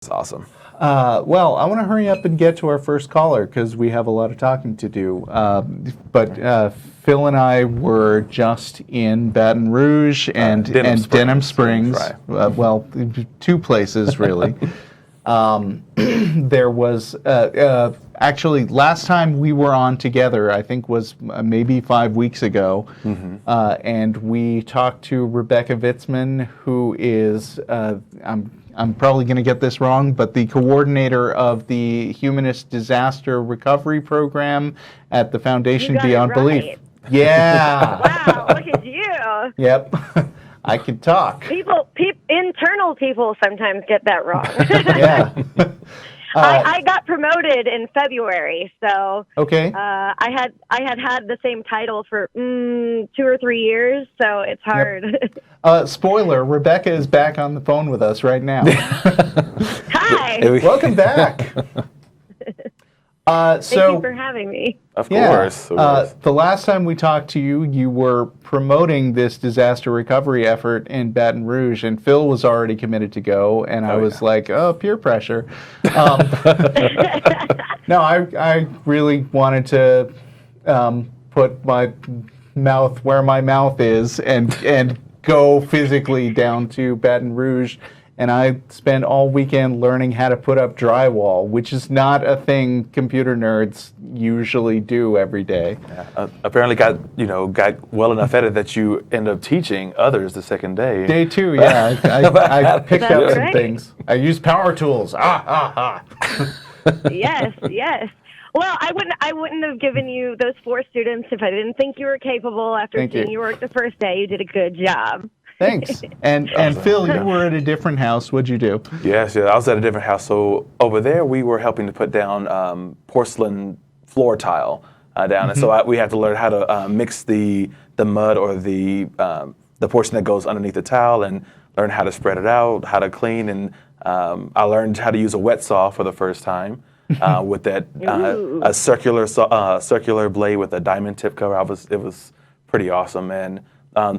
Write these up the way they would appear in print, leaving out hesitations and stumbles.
It's awesome. Well, I want to hurry up and get to our first caller because we have a lot of talking to do. But Phil and I were just in Baton Rouge and Denham Springs. Right. Well, two places really. There was actually last time we were on together, I think was maybe 5 weeks ago, and we talked to Rebecca Vitsmun, who is I'm probably going to get this wrong, but the coordinator of the Humanist Disaster Recovery Program at the Foundation Beyond Belief. Yeah. Wow, look at you. Yep. I can talk. Internal people sometimes get that wrong. Yeah. I got promoted in February, so okay. I had the same title for 2 or 3 years, so it's hard. Yep. Spoiler: Rebecca is back on the phone with us right now. Hi. Welcome back. Thank you for having me. Of course. The last time we talked to you, you were promoting this disaster recovery effort in Baton Rouge, and Phil was already committed to go, and I was like, oh, peer pressure. No, I really wanted to put my mouth where my mouth is and go physically down to Baton Rouge. And I spent all weekend learning how to put up drywall, which is not a thing computer nerds usually do every day. Yeah. Apparently got well enough at it that you end up teaching others the second day. Day 2, yeah. I picked up some things. I used power tools. Yes. Well, I wouldn't have given you those 4 students if I didn't think you were capable. After seeing you work the first day, you did a good job. Thanks. And Phil, you were at a different house. What'd you do? Yes, I was at a different house. So over there, we were helping to put down porcelain floor tile down, and so we had to learn how to mix the mud or the portion that goes underneath the tile, and learn how to spread it out, how to clean, and I learned how to use a wet saw for the first time with that a circular blade with a diamond tip cover. It was pretty awesome, and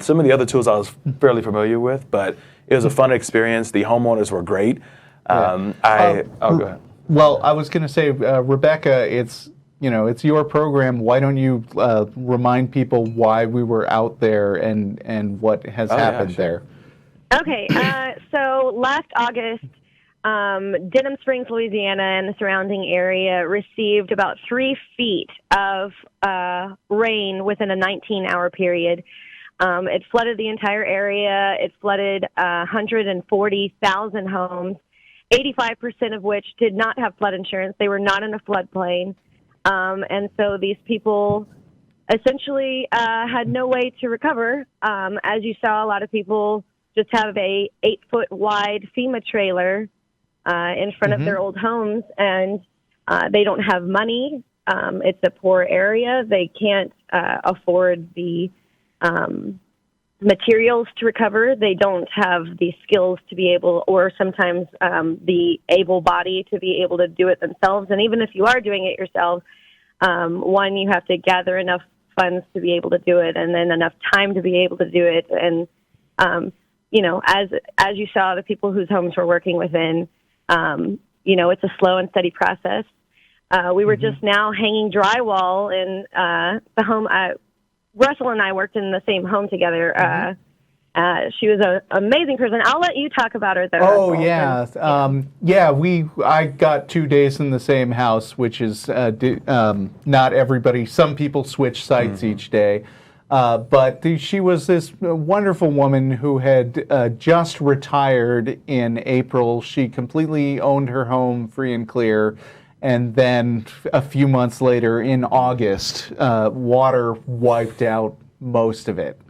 some of the other tools I was fairly familiar with, but it was a fun experience. The homeowners were great. Go ahead. Well, I was going to say, Rebecca, it's your program. Why don't you remind people why we were out there and what has happened there? Okay, so last August, Denham Springs, Louisiana, and the surrounding area received about 3 feet of rain within a 19-hour period. It flooded the entire area. It flooded 140,000 homes, 85% of which did not have flood insurance. They were not in a floodplain. And so these people essentially had no way to recover. As you saw, a lot of people just have a 8-foot wide FEMA trailer in front of their old homes, and they don't have money. It's a poor area. They can't afford the materials to recover. They don't have the skills to be able, or sometimes the able body to be able to do it themselves. And even if you are doing it yourself, one, you have to gather enough funds to be able to do it, and then enough time to be able to do it. And as you saw, the people whose homes we're working within, it's a slow and steady process. We were just now hanging drywall in the home. Russell and I worked in the same home together. She was an amazing person. I'll let you talk about her, though. Oh, yeah. I got 2 days in the same house, which is not everybody. Some people switch sites each day. But she was this wonderful woman who had just retired in April. She completely owned her home free and clear. And then a few months later, in August, water wiped out most of it.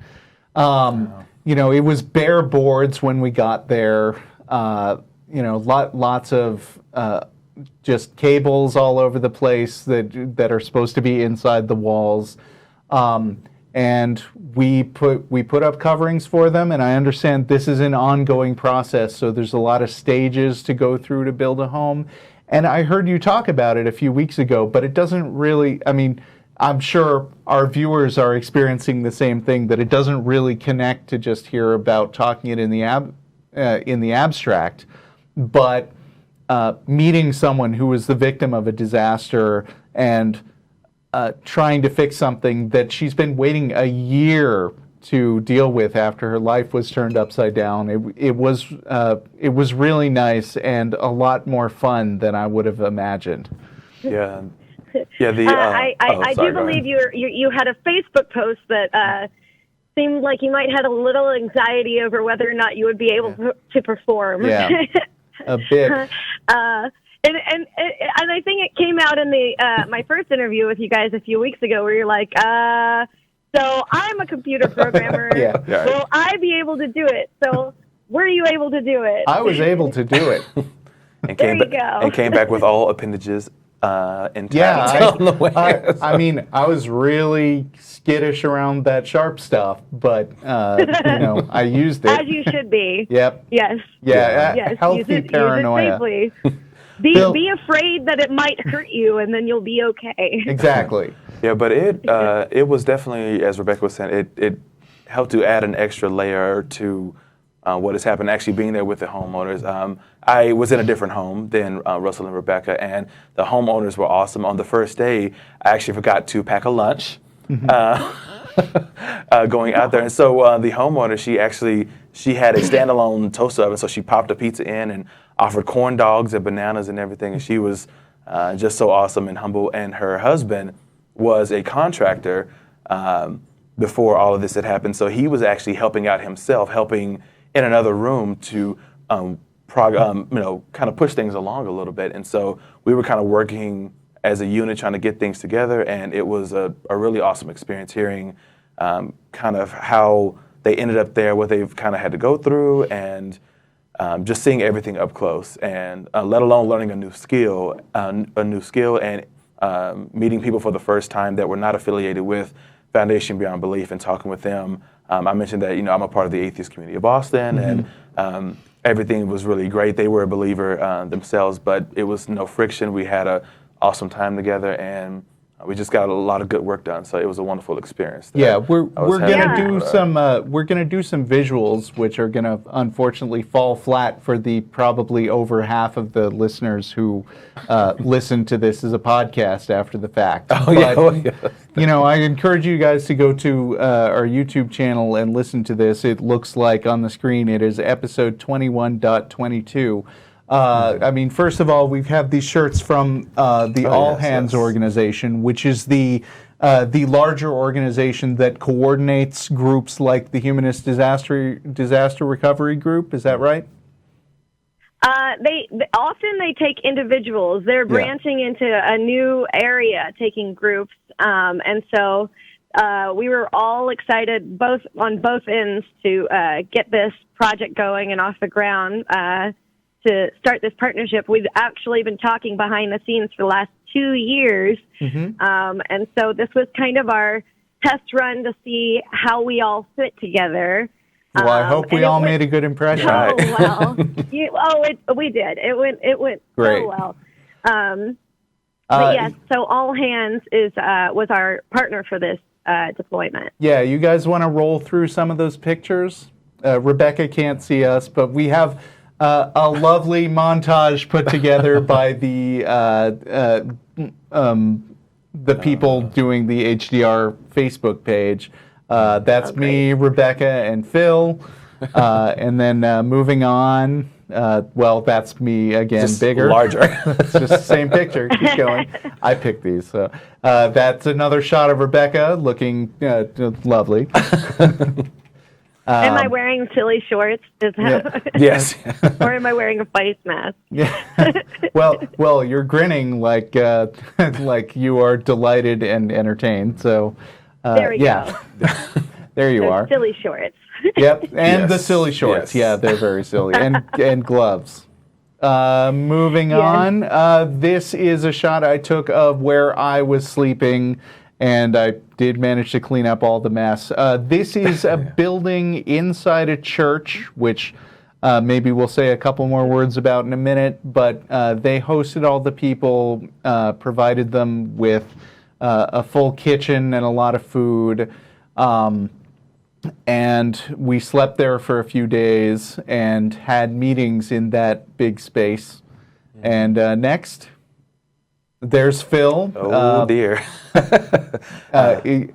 It was bare boards when we got there. Lots of just cables all over the place that are supposed to be inside the walls. And we put up coverings for them. And I understand this is an ongoing process, so there's a lot of stages to go through to build a home. And I heard you talk about it a few weeks ago, but it doesn't really, I'm sure our viewers are experiencing the same thing, that it doesn't really connect to just hear about talking it in the abstract. But meeting someone who was the victim of a disaster and trying to fix something that she's been waiting a year to deal with after her life was turned upside down. It was really nice and a lot more fun than I would have imagined. Yeah. I do believe you had a Facebook post that seemed like you might have a little anxiety over whether or not you would be able to perform. Yeah, a bit. And I think it came out in the my first interview with you guys a few weeks ago, where you're like, so I'm a computer programmer. Yeah. Will I be able to do it? So were you able to do it? I was able to do it. And There you go. And came back with all appendages intact. Yeah, on the way. I mean, I was really skittish around that sharp stuff, but I used it. As you should be. Yep. Yes. Yeah. Yes. Healthy paranoia. Use it safely. Be afraid that it might hurt you, and then you'll be okay. Exactly. Yeah, but it was definitely, as Rebecca was saying, it helped to add an extra layer to what has happened. Actually, being there with the homeowners, I was in a different home than Russell and Rebecca, and the homeowners were awesome. On the first day, I actually forgot to pack a lunch. Going out there, and so the homeowner, she had a standalone toaster oven, so she popped a pizza in and offered corn dogs and bananas and everything, and she was just so awesome and humble. And her husband was a contractor before all of this had happened, so he was actually helping out himself, helping in another room to kind of push things along a little bit. And so we were kind of working as a unit trying to get things together, and it was a really awesome experience hearing kind of how they ended up there, what they've kind of had to go through, and just seeing everything up close, and let alone learning a new skill, and meeting people for the first time that were not affiliated with Foundation Beyond Belief, and talking with them. I mentioned that I'm a part of the Atheist Community of Boston, and everything was really great. They were a believer themselves, but it was no friction. We had an awesome time together, and we just got a lot of good work done. So it was a wonderful experience. Yeah, we're gonna do some visuals, which are gonna unfortunately fall flat for the probably over half of the listeners who listen to this as a podcast after the fact. I encourage you guys to go to our YouTube channel and listen to this. It looks like on the screen it is episode 21.22. First of all, we have these shirts from the All Hands organization, which is the larger organization that coordinates groups like the Humanist Disaster Recovery Group. Is that right? They often take individuals. They're branching into a new area, taking groups, and so we were all excited, on both ends, to get this project going and off the ground. To start this partnership. We've actually been talking behind the scenes for the last 2 years. And so this was kind of our test run to see how we all fit together. Well, I hope we all made a good impression. Oh, well. We did. It went great. So well. But yes, so All Hands was our partner for this deployment. Yeah, you guys want to roll through some of those pictures? Rebecca can't see us, but we have a lovely montage put together by the people doing the HDR Facebook page. That's me, Rebecca, and Phil. And then moving on, that's me again, just bigger. Larger. It's just the same picture. Keep going. I picked these. So that's another shot of Rebecca looking lovely. Am I wearing silly shorts? Yes. Or am I wearing a face mask? Yeah. Well, you're grinning like you are delighted and entertained. So, there we go. There you are. Silly shorts. Yep, and the silly shorts. Yes. Yeah, they're very silly, and gloves. Moving on. This is a shot I took of where I was sleeping. And I did manage to clean up all the mess. This is a building inside a church, which maybe we'll say a couple more words about in a minute. But they hosted all the people, provided them with a full kitchen and a lot of food. And we slept there for a few days and had meetings in that big space. And next, there's Phil. Oh, dear.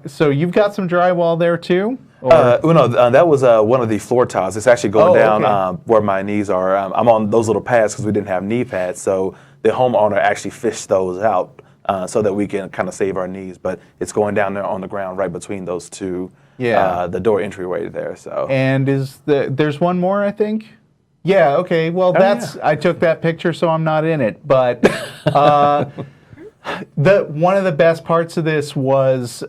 So you've got some drywall there, too? That was one of the floor tiles. It's actually going down okay. where my knees are. I'm on those little pads because we didn't have knee pads. So the homeowner actually fished those out so that we can kind of save our knees. But it's going down there on the ground right between those two, the door entryway there. So. And there's one more, I think? Yeah, okay. Well, I took that picture, so I'm not in it. But one of the best parts of this was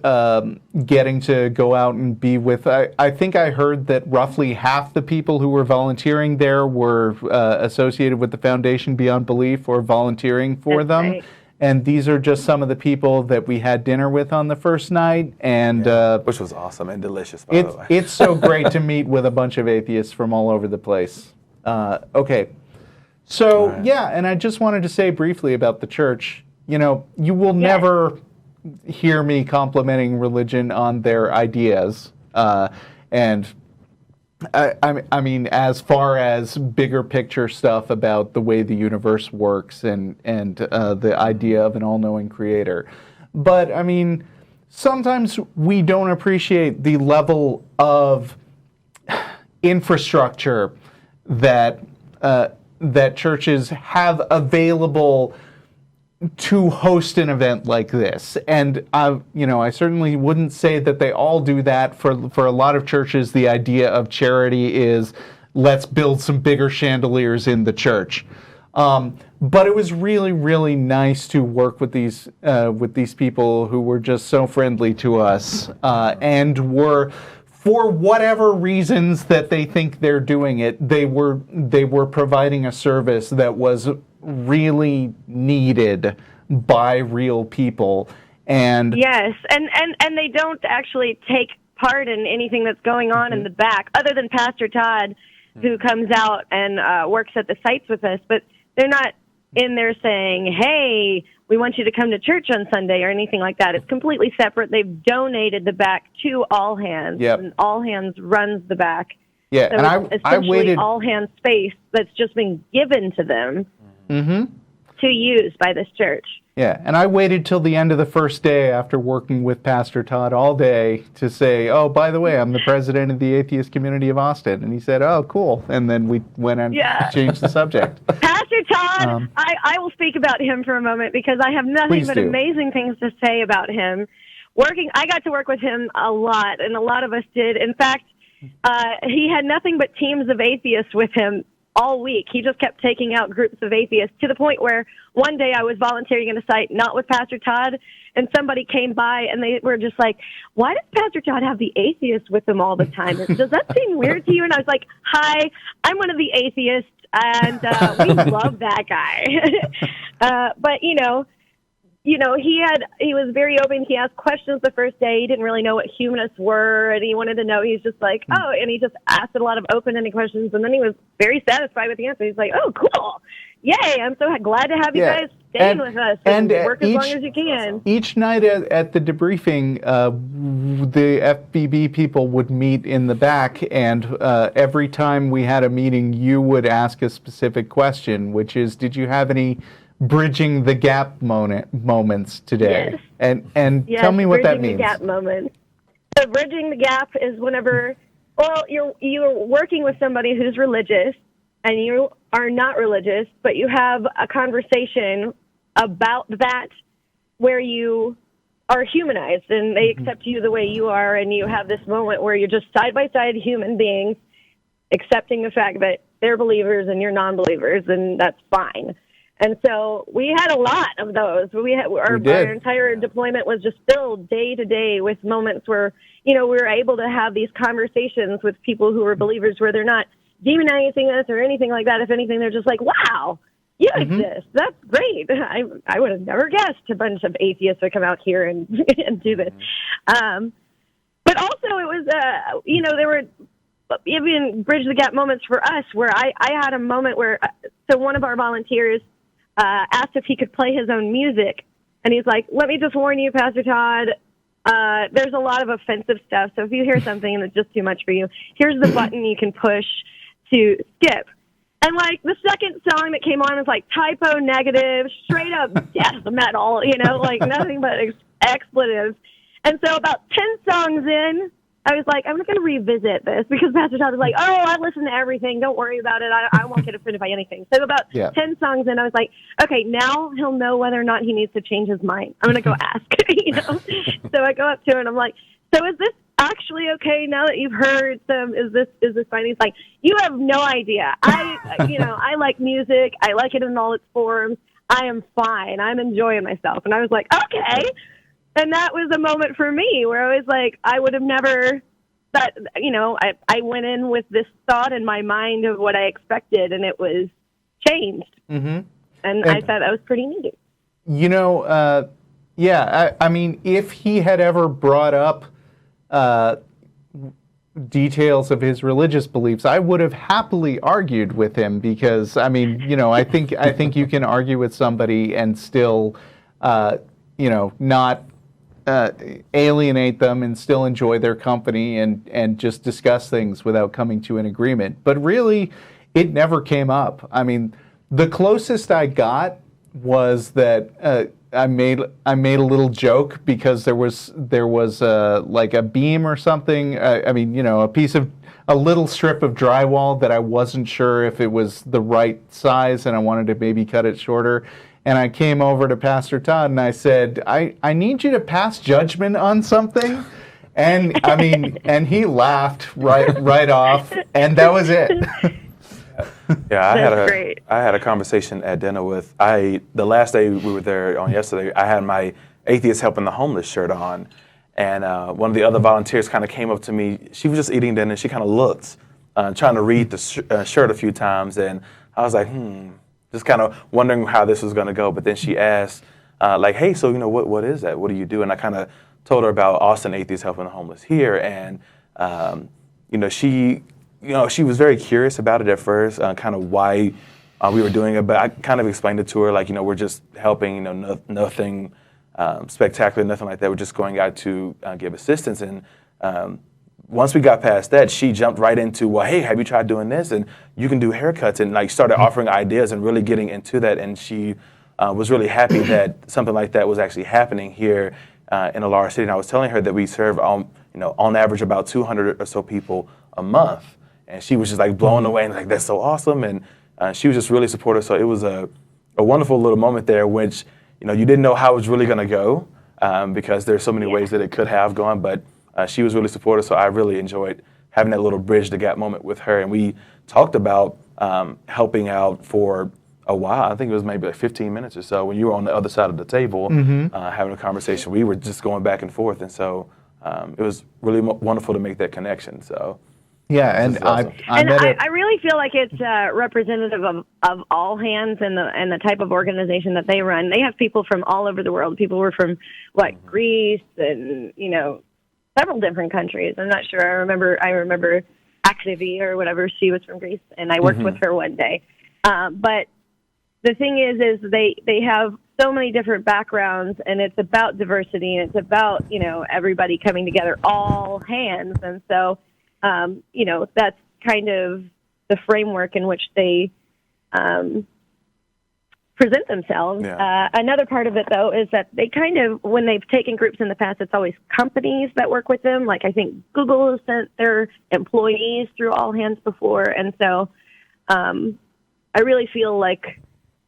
getting to go out and be with. I think I heard that roughly half the people who were volunteering there were associated with the Foundation Beyond Belief or volunteering for them. Right. And these are just some of the people that we had dinner with on the first night, and which was awesome and delicious. By the way, it's so great to meet with a bunch of atheists from all over the place. Okay, so and I just wanted to say briefly about the church. You know, you will never hear me complimenting religion on their ideas. And I mean, as far as bigger picture stuff about the way the universe works and the idea of an all-knowing creator. But, I mean, sometimes we don't appreciate the level of infrastructure that churches have available to host an event like this. And I certainly wouldn't say that they all do that. For a lot of churches, the idea of charity is let's build some bigger chandeliers in the church. But it was really, really nice to work with these people who were just so friendly to us and were, for whatever reasons that they think they're doing it, they were providing a service that was really needed by real people. And yes, and they don't actually take part in anything that's going on in the back, other than Pastor Todd, who comes out and works at the sites with us. But they're not in there saying, hey, we want you to come to church on Sunday or anything like that. It's completely separate. They've donated the back to All Hands, and All Hands runs the back. Yeah, so and I waited. All Hands space that's just been given to them to use by this church. Yeah, and I waited till the end of the first day after working with Pastor Todd all day to say, oh, by the way, I'm the president of the Atheist Community of Austin. And he said, oh, cool. And then we went and changed the subject. Pastor Todd, I will speak about him for a moment because I have nothing but amazing things to say about him. I got to work with him a lot, and a lot of us did. In fact, he had nothing but teams of atheists with him all week. He just kept taking out groups of atheists to the point where one day I was volunteering in a site, not with Pastor Todd, and somebody came by and they were just like, why does Pastor Todd have the atheists with him all the time? Does that seem weird to you? And I was like, hi, I'm one of the atheists, and we love that guy. But, he was very open. He asked questions the first day. He didn't really know what humanists were, and he wanted to know. He's just like, oh, and he just asked a lot of open-ended questions, and then he was very satisfied with the answer. He's like, oh, cool. Yay, I'm so glad to have you guys staying with us and work as long as you can. Each night at the debriefing, the FBB people would meet in the back, and every time we had a meeting, you would ask a specific question, which is, did you have any bridging the gap moments today? Yes. And tell me what that means. Bridging the gap moments. So bridging the gap is whenever, you're working with somebody who's religious and you are not religious, but you have a conversation about that where you are humanized and they accept you the way you are, and you have this moment where you're just side-by-side human beings accepting the fact that they're believers and you're non-believers, and that's fine. And so we had a lot of those. Our entire deployment was just filled day to day with moments where, we were able to have these conversations with people who were believers where they're not demonizing us or anything like that. If anything, they're just like, wow, you exist. That's great. I would have never guessed a bunch of atheists would come out here and do this. But also it was, there were even bridge the gap moments for us where I had a moment where, so one of our volunteers asked if he could play his own music. And he's like, let me just warn you, Pastor Todd, there's a lot of offensive stuff. So if you hear something that's just too much for you, here's the button you can push to skip. And like the second song that came on was like typo negative, straight up death metal, like nothing but expletives. And so about 10 songs in, I was like, I'm going to revisit this because Pastor Todd was like, oh, I listen to everything. Don't worry about it. I won't get offended by anything. So about 10 songs in, I was like, okay, now he'll know whether or not he needs to change his mind. I'm going to go ask, So I go up to him and I'm like, so is this actually okay now that you've heard some? Is this fine? He's like, you have no idea. I like music. I like it in all its forms. I am fine. I'm enjoying myself. And I was like, okay. And that was a moment for me where I was like, I would have never thought, I went in with this thought in my mind of what I expected, and it was changed. Mm-hmm. And I thought that was pretty neat. I mean, if he had ever brought up details of his religious beliefs, I would have happily argued with him because, I mean, I think you can argue with somebody and still, not alienate them and still enjoy their company and just discuss things without coming to an agreement. But really, it never came up. I mean, the closest I got was that I made a little joke because there was like a beam or something. A little strip of drywall that I wasn't sure if it was the right size, and I wanted to maybe cut it shorter. And I came over to Pastor Todd and I said, I need you to pass judgment on something. And and he laughed right off, and that was it. Yeah, I had a conversation at dinner with the last day we were there on yesterday. I had my Atheist Helping the Homeless shirt on, and one of the other volunteers kind of came up to me. She was just eating dinner, and she kind of looked, trying to read the shirt a few times, and I was like, just kind of wondering how this was going to go. But then she asked, hey, so what is that? What do you do? And I kind of told her about Austin Atheists Helping the Homeless here, and she was very curious about it at first, kind of why we were doing it. But I kind of explained it to her, we're just helping, nothing spectacular, nothing like that. We're just going out to give assistance. And once we got past that, she jumped right into, well, hey, have you tried doing this? And you can do haircuts, and started offering ideas and really getting into that. And she was really happy that something like that was actually happening here in a large city. And I was telling her that we serve, on average about 200 or so people a month. And she was just blown away and that's so awesome. And she was just really supportive. So it was a wonderful little moment there, which, you didn't know how it was really going to go because there's so many ways that it could have gone. But she was really supportive. So I really enjoyed having that little bridge the gap moment with her. And we talked about helping out for a while. I think it was maybe 15 minutes or so when you were on the other side of the table having a conversation. We were just going back and forth. And so it was really wonderful to make that connection. So. Yeah, and I really feel like it's representative of all hands and the type of organization that they run. They have people from all over the world. People were from Greece and several different countries. I'm not sure. I remember Activy or whatever. She was from Greece, and I worked with her one day. But the thing is they have so many different backgrounds, and it's about diversity, and it's about everybody coming together, all hands, and so. That's kind of the framework in which they present themselves. Yeah. Another part of it, though, is that they kind of, when they've taken groups in the past, it's always companies that work with them. I think Google has sent their employees through All Hands before. And so I really feel like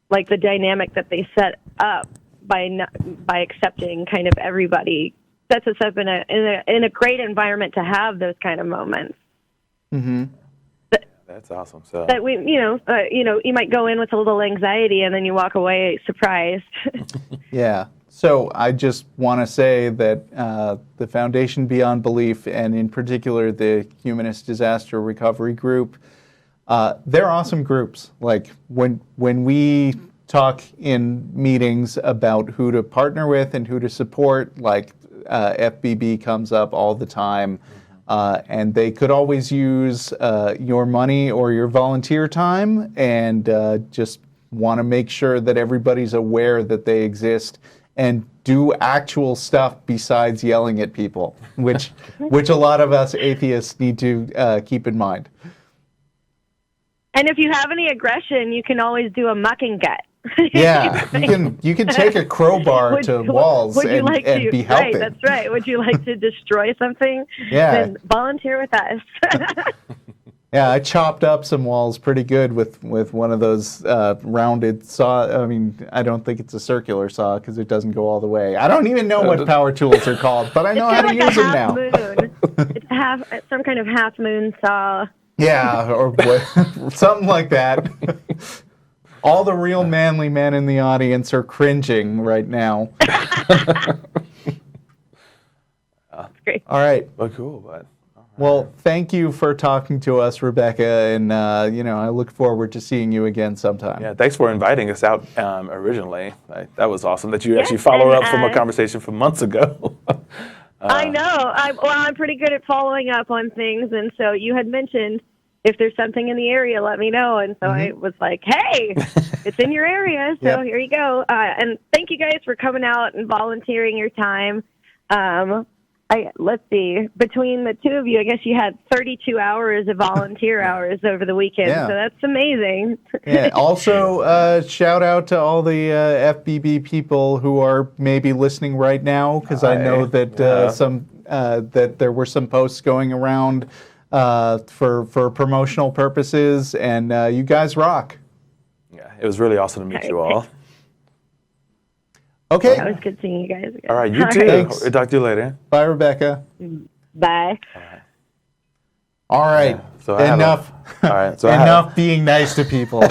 the dynamic that they set up by accepting kind of everybody sets us up in a great environment to have those kind of moments. Mm-hmm. That's awesome. So that we, you might go in with a little anxiety and then you walk away surprised. Yeah. So I just want to say that the Foundation Beyond Belief, and in particular the Humanist Disaster Recovery Group, they're awesome groups. When we talk in meetings about who to partner with and who to support, FBB comes up all the time, and they could always use your money or your volunteer time, and just want to make sure that everybody's aware that they exist and do actual stuff besides yelling at people, which a lot of us atheists need to keep in mind. And if you have any aggression, you can always do a muck and gut. Yeah, you can take a crowbar to walls and be helping. Right, that's right. Would you like to destroy something? Yeah. Then volunteer with us. Yeah, I chopped up some walls pretty good with one of those rounded saw. I mean, I don't think it's a circular saw because it doesn't go all the way. I don't even know what power tools are called, but I know how to use them now. It's some kind of half moon saw. Yeah, or something like that. All the real manly men in the audience are cringing right now. Great. All right. Well, cool, but. Well, thank you for talking to us, Rebecca, and I look forward to seeing you again sometime. Yeah, thanks for inviting us out originally. That was awesome that you actually follow up from a conversation from months ago. I know. I'm pretty good at following up on things, and so you had mentioned if there's something in the area, let me know. And so I was like, hey, it's in your area, so here you go. And thank you guys for coming out and volunteering your time. Let's see, between the two of you, I guess you had 32 hours of volunteer hours over the weekend, so that's amazing. Yeah. Also, shout out to all the FBB people who are maybe listening right now, because I know that that there were some posts going around for promotional purposes, and you guys rock. Yeah, it was really awesome to meet you all. Okay. It was good seeing you guys again. All right, you too. Thanks. We'll talk to you later. Bye, Rebecca. Bye. All right. So enough. All right. So enough being nice to people.